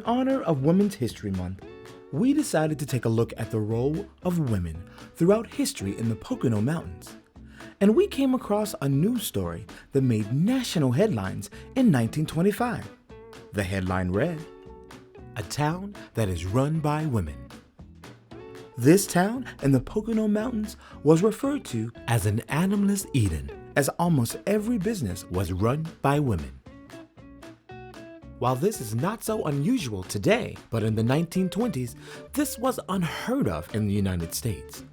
honor of Women's History Month, we decided to take a look at the role of women throughout history in the Pocono Mountains. And we came across a news story that made national headlines in 1925. The headline read, "A town that is run by women." This town in the Pocono Mountains was referred to as an animalist Eden, as almost every business was run by women. While this is not so unusual today, but in the 1920s, this was unheard of in the United States.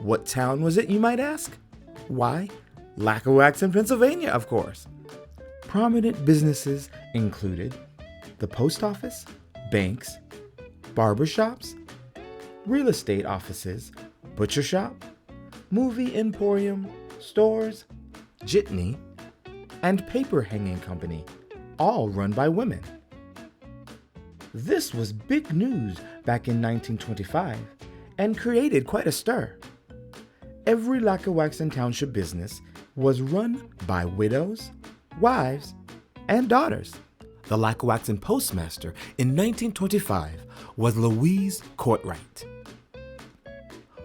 What town was it, you might ask? Why, Lackawaxen, Pennsylvania, of course. Prominent businesses included the post office, banks, barbershops, real estate offices, butcher shop, movie emporium, stores, jitney, and paper hanging company, all run by women. This was big news back in 1925 and created quite a stir. Every Lackawaxen Township business was run by widows, wives, and daughters. The Lackawaxen postmaster in 1925 was Louise Courtwright,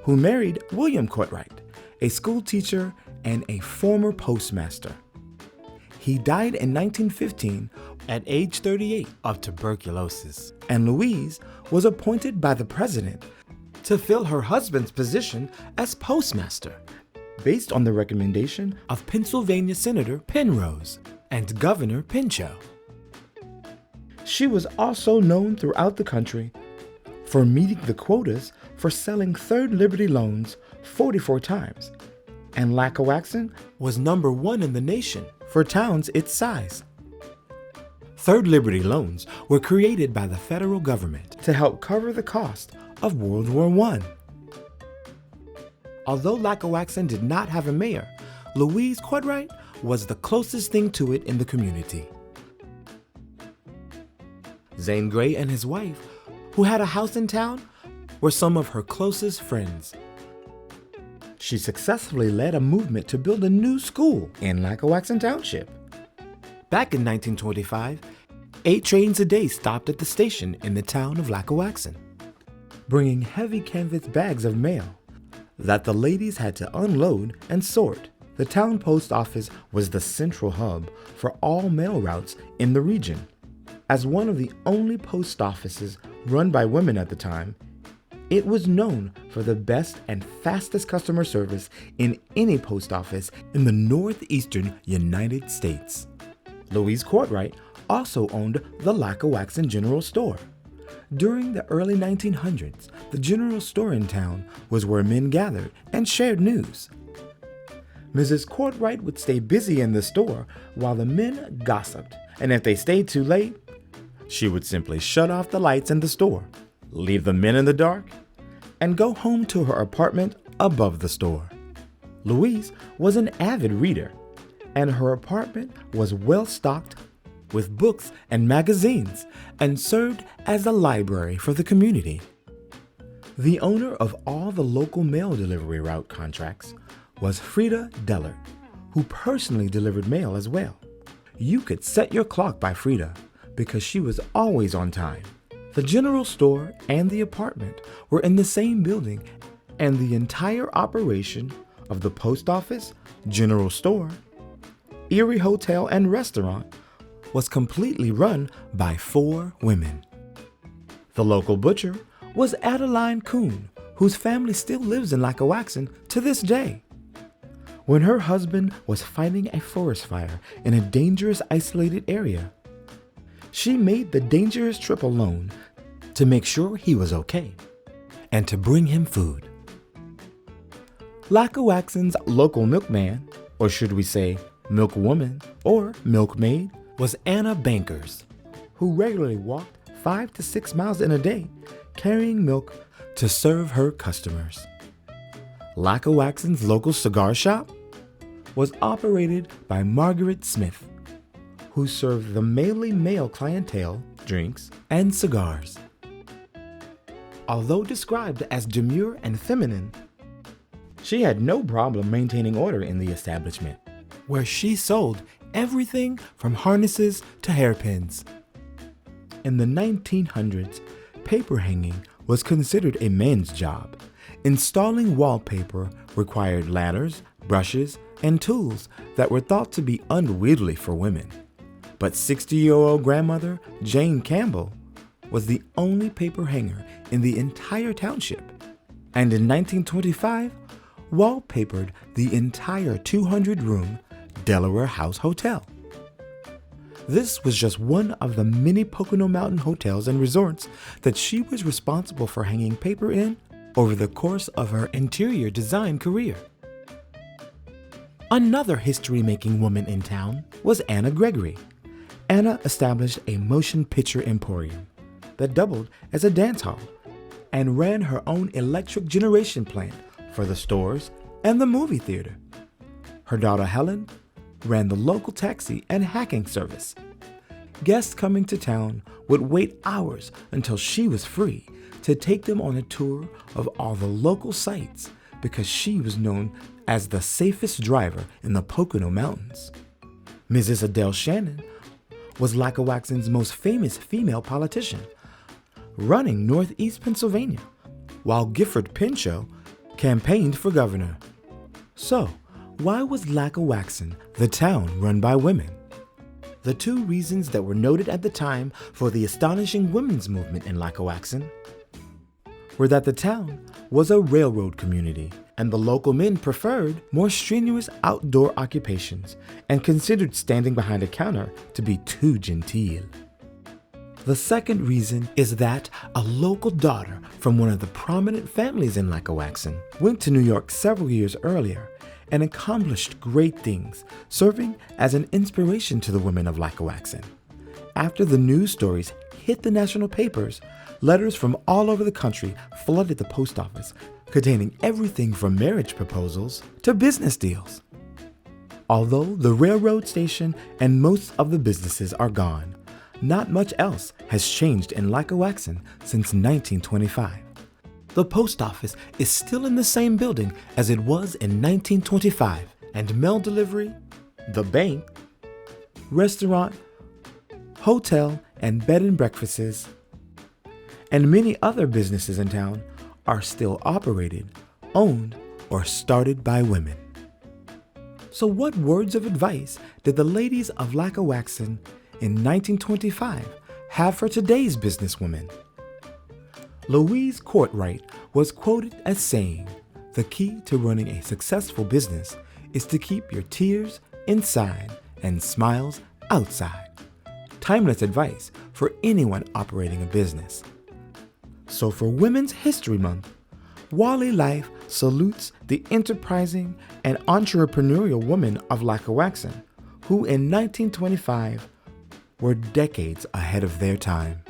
who married William Courtwright, a school teacher and a former postmaster. He died in 1915 at age 38 of tuberculosis, and Louise was appointed by the president to fill her husband's position as postmaster, based on the recommendation of Pennsylvania Senator Penrose and Governor Pinchot. She was also known throughout the country for meeting the quotas for selling Third Liberty loans 44 times, and Lackawaxen was number 1 in the nation for towns its size. Third Liberty loans were created by the federal government to help cover the cost of World War I. Although Lackawaxen did not have a mayor, Louise Courtwright was the closest thing to it in the community. Zane Grey and his wife, who had a house in town, were some of her closest friends. She successfully led a movement to build a new school in Lackawaxen Township. Back in 1925, 8 trains a day stopped at the station in the town of Lackawaxen, bringing heavy canvas bags of mail that the ladies had to unload and sort. The town post office was the central hub for all mail routes in the region. As one of the only post offices run by women at the time, it was known for the best and fastest customer service in any post office in the northeastern United States. Louise Courtwright also owned the Lackawaxen General Store. During the early 1900s, the general store in town was where men gathered and shared news. Mrs. Courtwright would stay busy in the store while the men gossiped, and if they stayed too late, she would simply shut off the lights in the store, leave the men in the dark, and go home to her apartment above the store. Louise was an avid reader, and her apartment was well stocked with books and magazines and served as a library for the community. The owner of all the local mail delivery route contracts was Frida Dellert, who personally delivered mail as well. You could set your clock by Frida because she was always on time. The general store and the apartment were in the same building, and the entire operation of the post office, general store, Erie Hotel, and restaurant was completely run by 4 women. The local butcher was Adeline Kuhn, whose family still lives in Lackawaxen to this day. When her husband was fighting a forest fire in a dangerous isolated area, she made the dangerous trip alone to make sure he was okay and to bring him food. Lackawaxen's local milkman, or should we say milkwoman or milkmaid, was Anna Bankers, who regularly walked 5 to 6 miles in a day carrying milk to serve her customers. Lackawaxen's local cigar shop was operated by Margaret Smith, who served the mainly male clientele drinks and cigars. Although described as demure and feminine, she had no problem maintaining order in the establishment, where she sold everything from harnesses to hairpins. In the 1900s, paper hanging was considered a man's job. Installing wallpaper required ladders, brushes, and tools that were thought to be unwieldy for women. But 60-year-old grandmother Jane Campbell was the only paper hanger in the entire township, and in 1925 wallpapered the entire 200-room Delaware House Hotel. This was just one of the many Pocono Mountain hotels and resorts that she was responsible for hanging paper in over the course of her interior design career. Another history-making woman in town was Anna Gregory. Anna established a motion picture emporium that doubled as a dance hall and ran her own electric generation plant for the stores and the movie theater. Her daughter Helen ran the local taxi and hacking service. Guests coming to town would wait hours until she was free to take them on a tour of all the local sites because she was known as the safest driver in the Pocono Mountains. Mrs. Adele Shannon was Lackawaxen's most famous female politician, running Northeast Pennsylvania, while Gifford Pinchot campaigned for governor. So, why was Lackawaxen the town run by women? The two reasons that were noted at the time for the astonishing women's movement in Lackawaxen were that the town was a railroad community and the local men preferred more strenuous outdoor occupations and considered standing behind a counter to be too genteel. The second reason is that a local daughter from one of the prominent families in Lackawaxen went to New York several years earlier and accomplished great things, serving as an inspiration to the women of Lackawaxen. After the news stories hit the national papers, letters from all over the country flooded the post office, containing everything from marriage proposals to business deals. Although the railroad station and most of the businesses are gone, not much else has changed in Lackawaxen since 1925. The post office is still in the same building as it was in 1925, and mail delivery, the bank, restaurant, hotel, and bed and breakfasts, and many other businesses in town are still operated, owned, or started by women. So what words of advice did the ladies of Lackawaxen in 1925 have for today's businesswomen? Louise Courtwright was quoted as saying, "The key to running a successful business is to keep your tears inside and smiles outside." Timeless advice for anyone operating a business. So for Women's History Month, Wally Life salutes the enterprising and entrepreneurial women of Lackawaxen, who in 1925 were decades ahead of their time.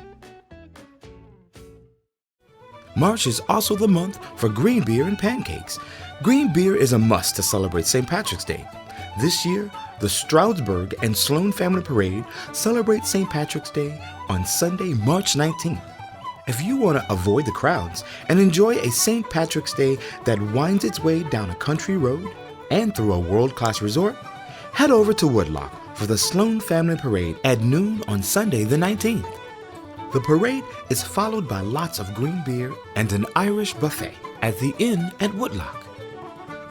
March is also the month for green beer and pancakes. Green beer is a must to celebrate St. Patrick's Day. This year, the Stroudsburg and Sloane Family Parade celebrate St. Patrick's Day on Sunday, March 19th. If you want to avoid the crowds and enjoy a St. Patrick's Day that winds its way down a country road and through a world-class resort, head over to Woodloch for the Sloane Family Parade at noon on Sunday the 19th. The parade is followed by lots of green beer and an Irish buffet at the inn at Woodloch.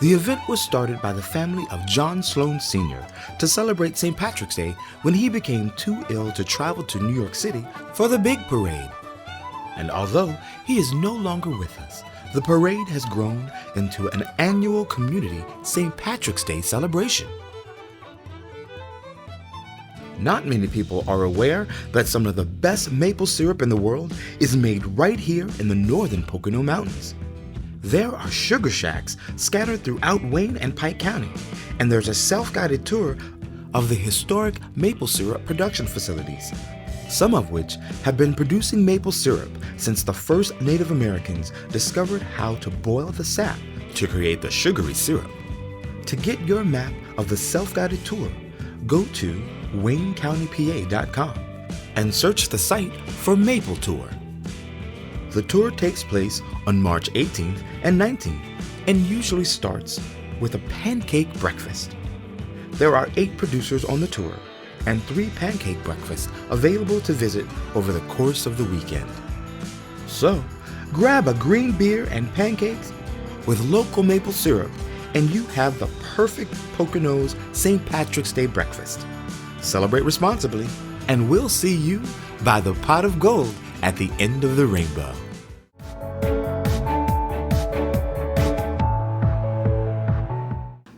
The event was started by the family of John Sloane Sr. to celebrate St. Patrick's Day when he became too ill to travel to New York City for the big parade. And although he is no longer with us, the parade has grown into an annual community St. Patrick's Day celebration. Not many people are aware that some of the best maple syrup in the world is made right here in the northern Pocono Mountains. There are sugar shacks scattered throughout Wayne and Pike County, and there's a self-guided tour of the historic maple syrup production facilities, some of which have been producing maple syrup since the first Native Americans discovered how to boil the sap to create the sugary syrup. To get your map of the self-guided tour, go to waynecountypa.com and search the site for Maple Tour. The tour takes place on March 18th and 19th and usually starts with a pancake breakfast. There are 8 producers on the tour, and 3 pancake breakfasts available to visit over the course of the weekend. So, grab a green beer and pancakes with local maple syrup, and you have the perfect Poconos St. Patrick's Day breakfast. Celebrate responsibly, and we'll see you by the pot of gold at the end of the rainbow.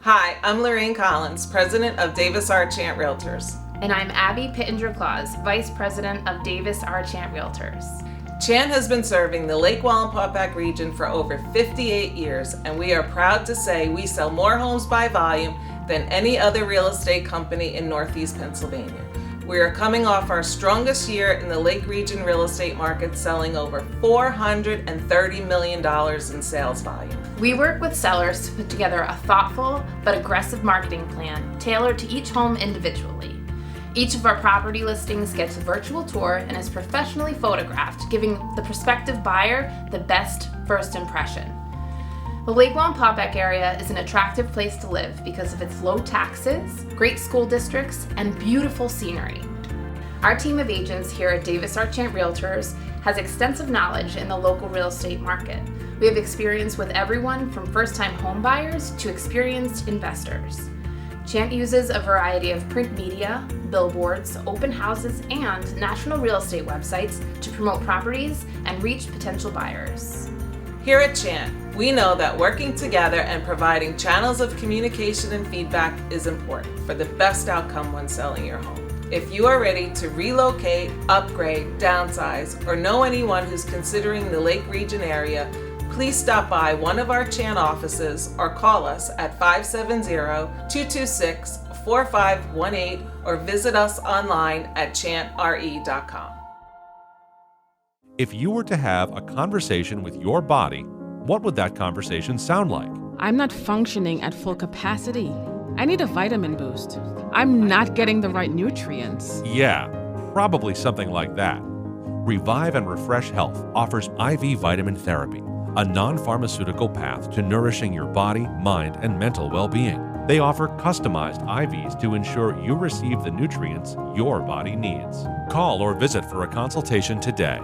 Hi, I'm Lorraine Collins, President of Davis R. Chant Realtors. And I'm Abby Pittenger-Claus, Vice President of Davis R. Chant Realtors. Chant has been serving the Lake Wallenpaupack region for over 58 years, and we are proud to say we sell more homes by volume than any other real estate company in Northeast Pennsylvania. We are coming off our strongest year in the Lake Region real estate market, selling over $430 million in sales volume. We work with sellers to put together a thoughtful but aggressive marketing plan tailored to each home individually. Each of our property listings gets a virtual tour and is professionally photographed, giving the prospective buyer the best first impression. The Lake Wallenpaupack area is an attractive place to live because of its low taxes, great school districts, and beautiful scenery. Our team of agents here at Davis R. Chant Realtors has extensive knowledge in the local real estate market. We have experience with everyone from first-time home buyers to experienced investors. Chant uses a variety of print media, billboards, open houses, and national real estate websites to promote properties and reach potential buyers. Here at Chant, we know that working together and providing channels of communication and feedback is important for the best outcome when selling your home. If you are ready to relocate, upgrade, downsize, or know anyone who's considering the Lake Region area, please stop by one of our Chant offices or call us at 570-226-4518 or visit us online at chantre.com. If you were to have a conversation with your body, what would that conversation sound like? I'm not functioning at full capacity. I need a vitamin boost. I'm not getting the right nutrients. Yeah, probably something like that. Revive and Refresh Health offers IV vitamin therapy, a non-pharmaceutical path to nourishing your body, mind, and mental well-being. They offer customized IVs to ensure you receive the nutrients your body needs. Call or visit for a consultation today.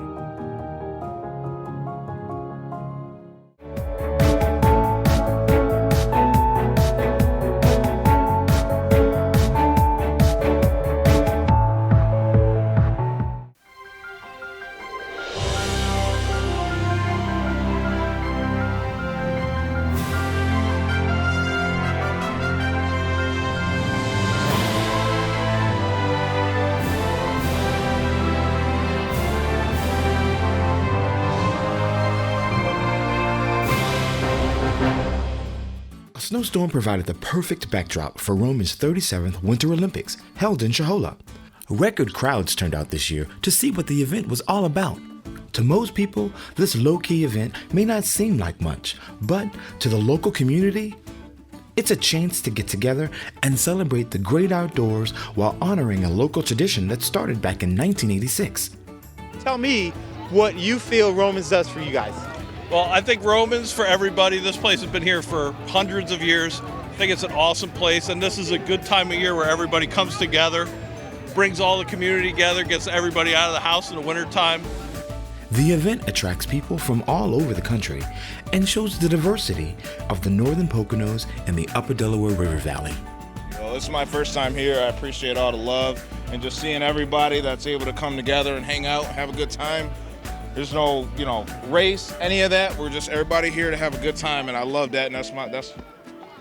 A snowstorm provided the perfect backdrop for Rome's 37th Winter Olympics, held in Shahola. Record crowds turned out this year to see what the event was all about. To most people, this low-key event may not seem like much, but to the local community, it's a chance to get together and celebrate the great outdoors while honoring a local tradition that started back in 1986. Tell me what you feel Romans does for you guys. Well, I think Romans for everybody. This place has been here for hundreds of years. I think it's an awesome place, and this is a good time of year where everybody comes together, brings all the community together, gets everybody out of the house in the wintertime. The event attracts people from all over the country and shows the diversity of the northern Poconos and the upper Delaware River Valley. Well, this is my first time here. I appreciate all the love and just seeing everybody that's able to come together and hang out, have a good time. There's no, race, any of that. We're just everybody here to have a good time, and I love that. And I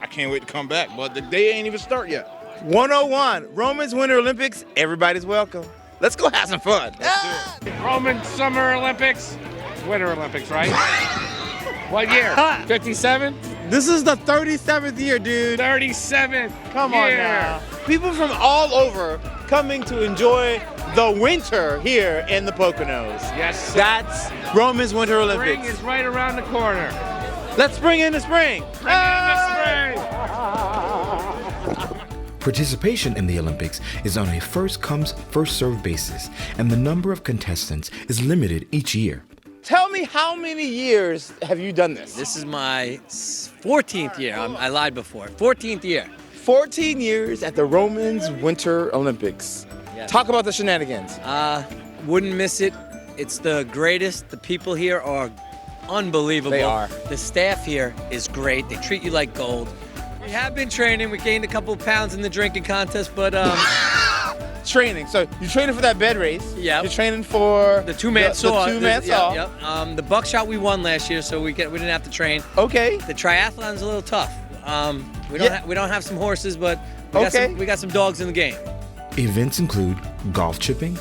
can't wait to come back. But the day ain't even start yet. 101, Romans Winter Olympics, everybody's welcome. Let's go have some fun. Let's do it. Roman Summer Olympics, Winter Olympics, right? What year? 57? This is the 37th year, dude. 37th. Come on now. People from all over coming to enjoy the winter here in the Poconos. Yes, sir. That's Romans Winter Olympics. Spring is right around the corner. Let's bring in the spring. Bring in the spring. Participation in the Olympics is on a first-come, first-served basis, and the number of contestants is limited each year. Tell me, how many years have you done this? This is my 14th year. I lied before. 14th year. 14 years at the Romans Winter Olympics. Yes. Talk about the shenanigans. Wouldn't miss it. It's the greatest. The people here are unbelievable. They are. The staff here is great. They treat you like gold. We have been training. We gained a couple of pounds in the drinking contest, but Training. So you're training for that bed race. Yeah. You're training for the two-man saw. The two-man saw. Yep. The buckshot we won last year, so we didn't have to train. Okay. The triathlon's a little tough. We don't have some horses, but we got some dogs in the game. Events include golf chipping,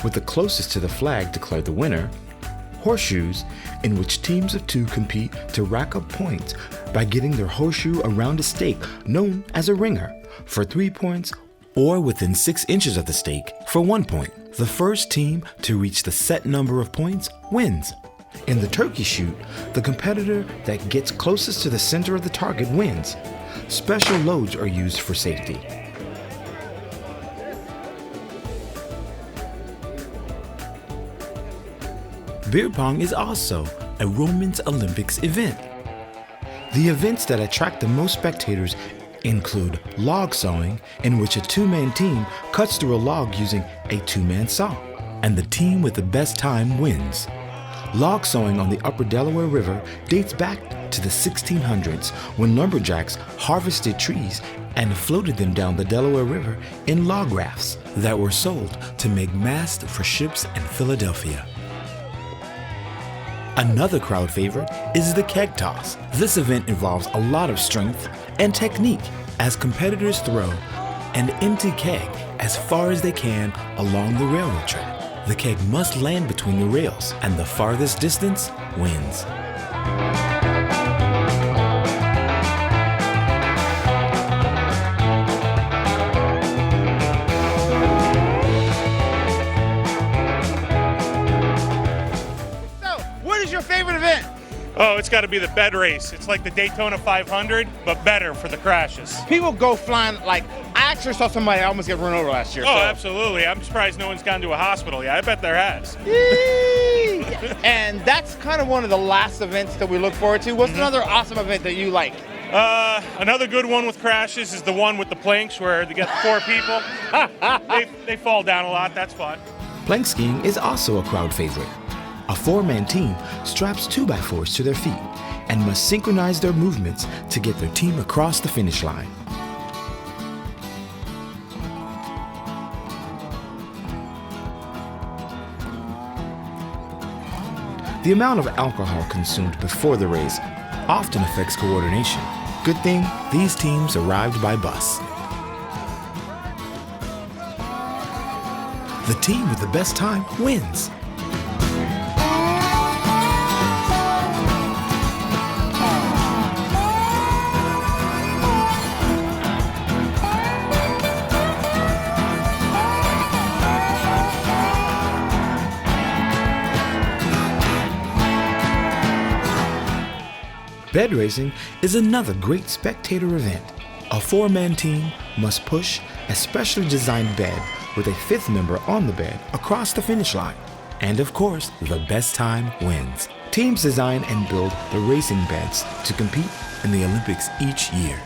with the closest to the flag declared the winner, horseshoes, in which teams of 2 compete to rack up points by getting their horseshoe around a stake known as a ringer for 3 points, or within 6 inches of the stake for 1 point. The first team to reach the set number of points wins. In the turkey shoot, the competitor that gets closest to the center of the target wins. Special loads are used for safety. Beer pong is also a Romans Olympics event. The events that attract the most spectators include log sawing, in which a 2-man team cuts through a log using a 2-man saw, and the team with the best time wins. Log sawing on the upper Delaware River dates back to the 1600s, when lumberjacks harvested trees and floated them down the Delaware River in log rafts that were sold to make masts for ships in Philadelphia. Another crowd favorite is the keg toss. This event involves a lot of strength and technique as competitors throw an empty keg as far as they can along the railroad track. The keg must land between the rails, and the farthest distance wins. Favorite event? Oh, it's got to be the bed race. It's like the Daytona 500, but better for the crashes. People go flying, like, I actually saw somebody almost get run over last year. Oh, absolutely. I'm surprised no one's gone to a hospital yet. I bet there has. And that's kind of one of the last events that we look forward to. What's another awesome event that you like? Another good one with crashes is the one with the planks where they get 4 people. They fall down a lot. That's fun. Plank skiing is also a crowd favorite. A 4-man team straps 2x4s to their feet and must synchronize their movements to get their team across the finish line. The amount of alcohol consumed before the race often affects coordination. Good thing these teams arrived by bus. The team with the best time wins. Bed racing is another great spectator event. A 4-man team must push a specially designed bed with a 5th member on the bed across the finish line. And of course, the best time wins. Teams design and build the racing beds to compete in the Olympics each year.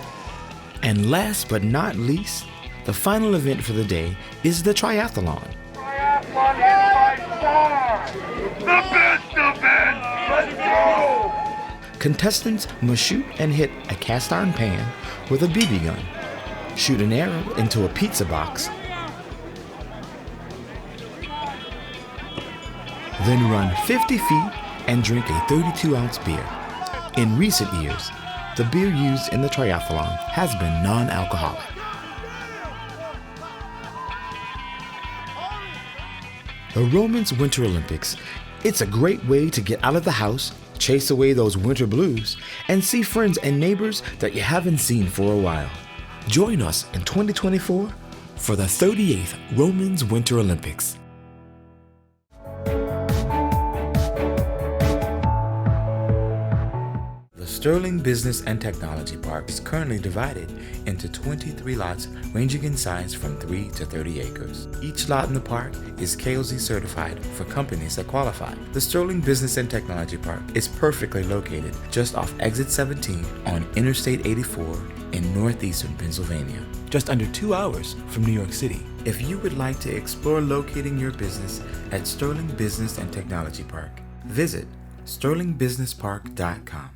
And last but not least, the final event for the day is the triathlon. Triathlon is by far the best event. Let's go! Contestants must shoot and hit a cast iron pan with a BB gun, shoot an arrow into a pizza box, then run 50 feet and drink a 32-ounce beer. In recent years, the beer used in the triathlon has been non-alcoholic. The Romans Winter Olympics, it's a great way to get out of the house, chase away those winter blues, and see friends and neighbors that you haven't seen for a while. Join us in 2024 for the 38th Romans Winter Olympics. Sterling Business and Technology Park is currently divided into 23 lots ranging in size from 3 to 30 acres. Each lot in the park is KOZ certified for companies that qualify. The Sterling Business and Technology Park is perfectly located just off Exit 17 on Interstate 84 in northeastern Pennsylvania, just under 2 hours from New York City. If you would like to explore locating your business at Sterling Business and Technology Park, visit sterlingbusinesspark.com.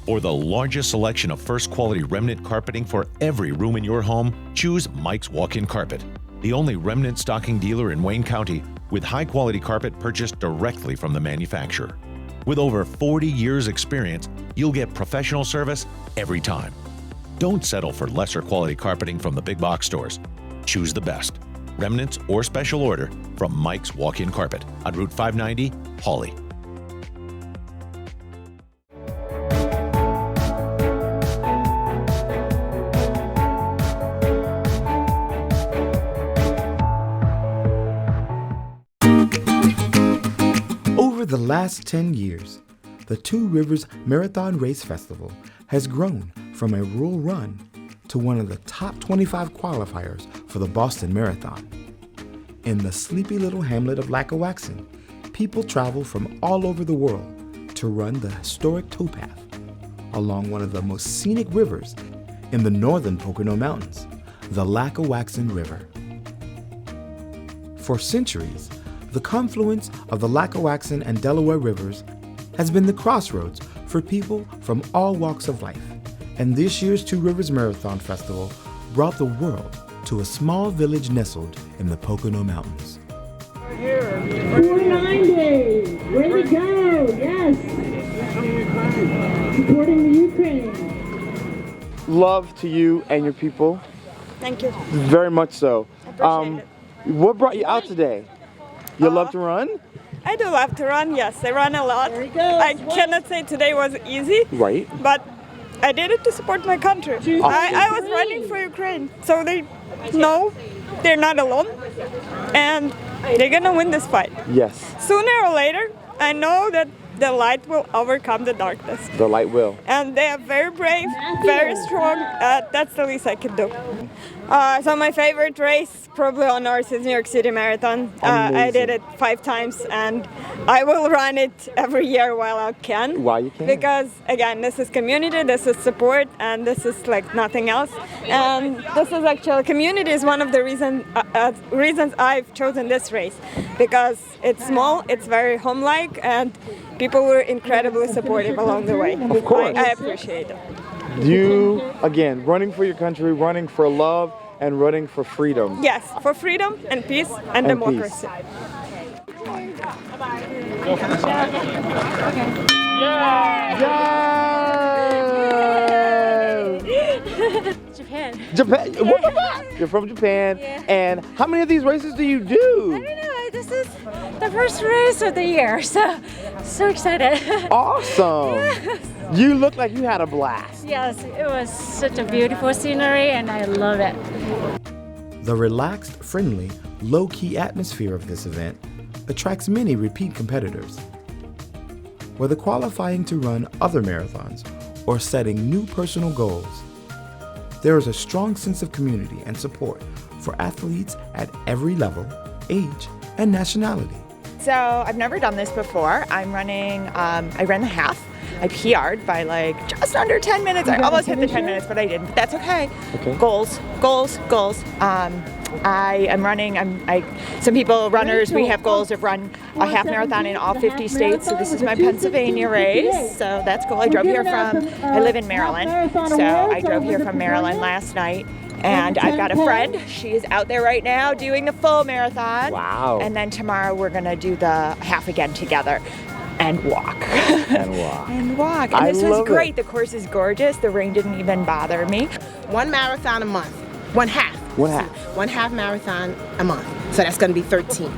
For the largest selection of first-quality remnant carpeting for every room in your home, choose Mike's Walk-In Carpet, the only remnant stocking dealer in Wayne County with high-quality carpet purchased directly from the manufacturer. With over 40 years' experience, you'll get professional service every time. Don't settle for lesser quality carpeting from the big box stores. Choose the best, remnants or special order from Mike's Walk-In Carpet on Route 590, Hawley. Over the last 10 years, the Two Rivers Marathon Race Festival has grown from a rural run to one of the top 25 qualifiers for the Boston Marathon. In the sleepy little hamlet of Lackawaxen, people travel from all over the world to run the historic towpath along one of the most scenic rivers in the northern Pocono Mountains, the Lackawaxen River. For centuries, the confluence of the Lackawaxen and Delaware rivers has been the crossroads for people from all walks of life. And this year's Two Rivers Marathon Festival brought the world to a small village nestled in the Pocono Mountains. 490, way to go, yes. Supporting the Ukraine. Love to you and your people. Thank you. Very much so. I appreciate it. What brought you out today? You love to run? I do love to run, yes. I run a lot. I cannot say today was easy. Right. But I did it to support my country. I was running for Ukraine, so they know they're not alone, and they're gonna win this fight. Yes. Sooner or later, I know that the light will overcome the darkness. The light will. And they are very brave, very strong. That's the least I can do. So my favorite race, probably on earth, is New York City Marathon. I did it 5 times, and I will run it every year while I can. While you can? Because, again, this is community, this is support, and this is like nothing else. And this is actually, community is one of the reasons I've chosen this race. Because it's small, it's very home-like, and people were incredibly supportive along the way. Of course. I appreciate it. You, again, running for your country, running for love, and running for freedom. Yes, for freedom and peace and democracy. Japan. Japan. You're from Japan. Yeah. And how many of these races do you do? I don't know. This is the first race of the year, so excited. Awesome. Yes. You look like you had a blast. Yes, it was such a beautiful scenery, and I love it. The relaxed, friendly, low-key atmosphere of this event attracts many repeat competitors. Whether qualifying to run other marathons or setting new personal goals, there is a strong sense of community and support for athletes at every level, age, and nationality. So I've never done this before. I'm running, I ran the half. I PR'd by like just under 10 minutes. I almost hit the 10 minutes, but I didn't. But that's okay. Goals. I am running, some people, runners, we have goals of run a half marathon in all 50 states. So this is my Pennsylvania race. So that's cool. I live in Maryland. So I drove here from Maryland last night. And I've got a friend, she is out there right now doing the full marathon. Wow. And then tomorrow we're gonna do the half again together. And walk. And this was great. The course is gorgeous. The rain didn't even bother me. One marathon a month. One half. One half. One half marathon a month. So that's going to be 13.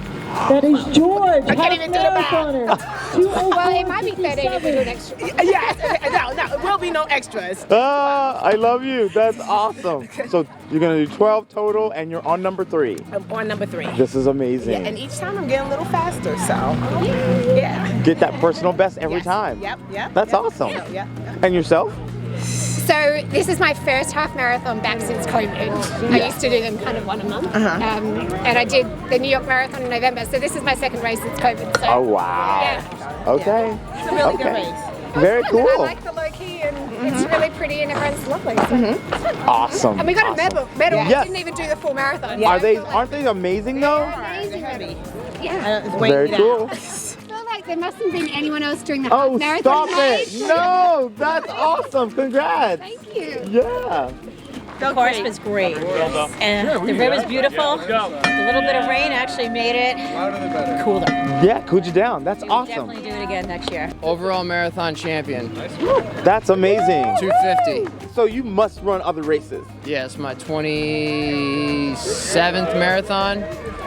That is George. I can't even do the math. Well, it might be 30 if we do an extra. Yes. No, it will be no extras. I love you. That's awesome. So you're going to do 12 total, and you're on number 3. I'm on number 3. This is amazing. Yeah, and each time I'm getting a little faster, so yeah. Get that personal best every time. Yep. That's awesome. And yourself? So this is my first half marathon back since COVID. I used to do them kind of one a month. And I did the New York Marathon in November, so this is my second race since COVID. So, oh, wow. Yeah. Okay. It's a really good race. Very cool. I like the low key and it's really pretty and everyone's lovely. So. Awesome. And we got a medal. Yes. I didn't even do the full marathon. Aren't they amazing though? Amazing. Yeah. Very cool. I feel like there mustn't have been anyone else doing the Oh, half stop marathon it. race. No, that's awesome. Congrats. Thank you. Yeah. The course was great, and the river's beautiful. The little bit of rain actually made it cooler. Yeah, cooled you down. That's awesome. Definitely do it again next year. Overall marathon champion. That's amazing. 250. So you must run other races. Yes, my 27th marathon.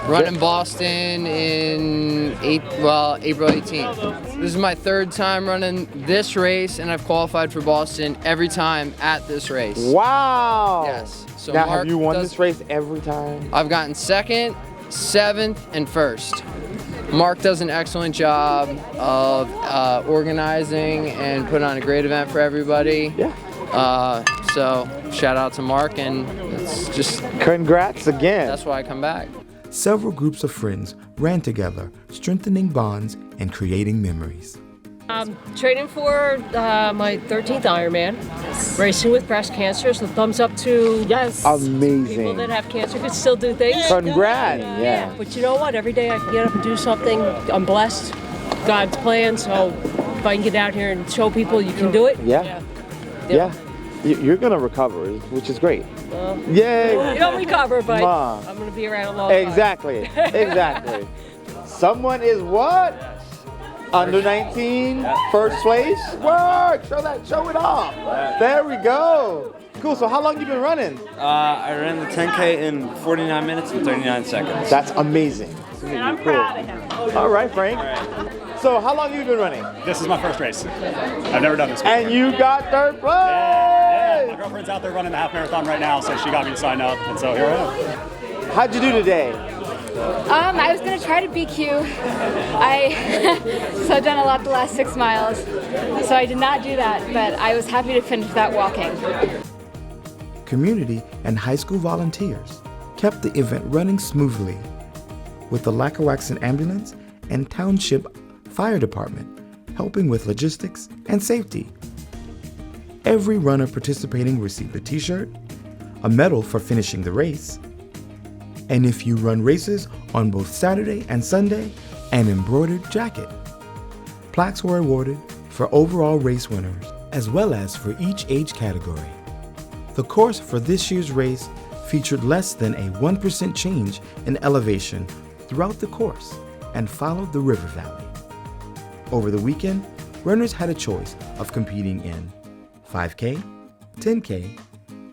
Running Boston in April 18th. This is my 3rd time running this race, and I've qualified for Boston every time at this race. Wow. Yes. So now, Mark have you won this race every time? I've gotten 2nd, 7th, and 1st. Mark does an excellent job of organizing and putting on a great event for everybody. Yeah. So shout out to Mark, and it's just congrats again. That's why I come back. Several groups of friends ran together, strengthening bonds and creating memories. Training for my 13th Ironman, racing with breast cancer, so thumbs up to amazing. People that have cancer can still do things. Congrats. Yeah. But you know what? Every day I can get up and do something. I'm blessed. God's plan, so if I can get out here and show people you can do it. Yeah. You're going to recover, which is great. Yay. You don't recover, but Mom. I'm going to be around a long time. Exactly. Someone is what? Under 19, first place? Word! Show it off. There we go. Cool, so how long you been running? I ran the 10K in 49 minutes and 39 seconds. That's amazing. And I'm proud of him. All right, Frank. So how long have you been running? This is my first race. I've never done this before. And you got 3rd place! Yeah. My girlfriend's out there running the half marathon right now, so she got me to sign up, and so here I am. How'd you do today? I was gonna try to BQ. So I've done a lot the last 6 miles, so I did not do that, but I was happy to finish that walking. Community and high school volunteers kept the event running smoothly, with the Lackawaxen Ambulance and Township Fire Department helping with logistics and safety. Every runner participating received a t-shirt, a medal for finishing the race, and if you run races on both Saturday and Sunday, an embroidered jacket. Plaques were awarded for overall race winners, as well as for each age category. The course for this year's race featured less than a 1% change in elevation throughout the course and followed the river valley. Over the weekend, runners had a choice of competing in 5K, 10K,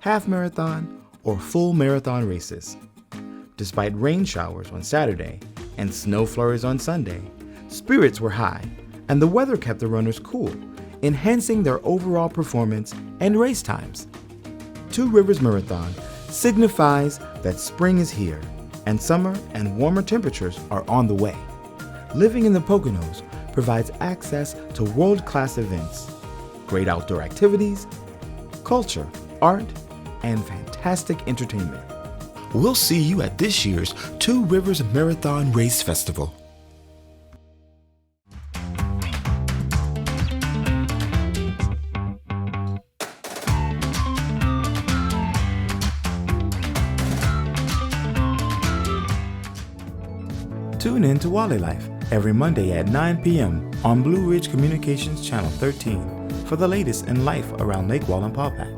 half marathon, or full marathon races. Despite rain showers on Saturday and snow flurries on Sunday, spirits were high and the weather kept the runners cool, enhancing their overall performance and race times. Two Rivers Marathon signifies that spring is here and summer and warmer temperatures are on the way. Living in the Poconos provides access to world-class events, great outdoor activities, culture, art, and fantastic entertainment. We'll see you at this year's Two Rivers Marathon Race Festival. Tune in to Wally Life every Monday at 9 p.m. on Blue Ridge Communications Channel 13 for the latest in life around Lake Wall and Paw Pack.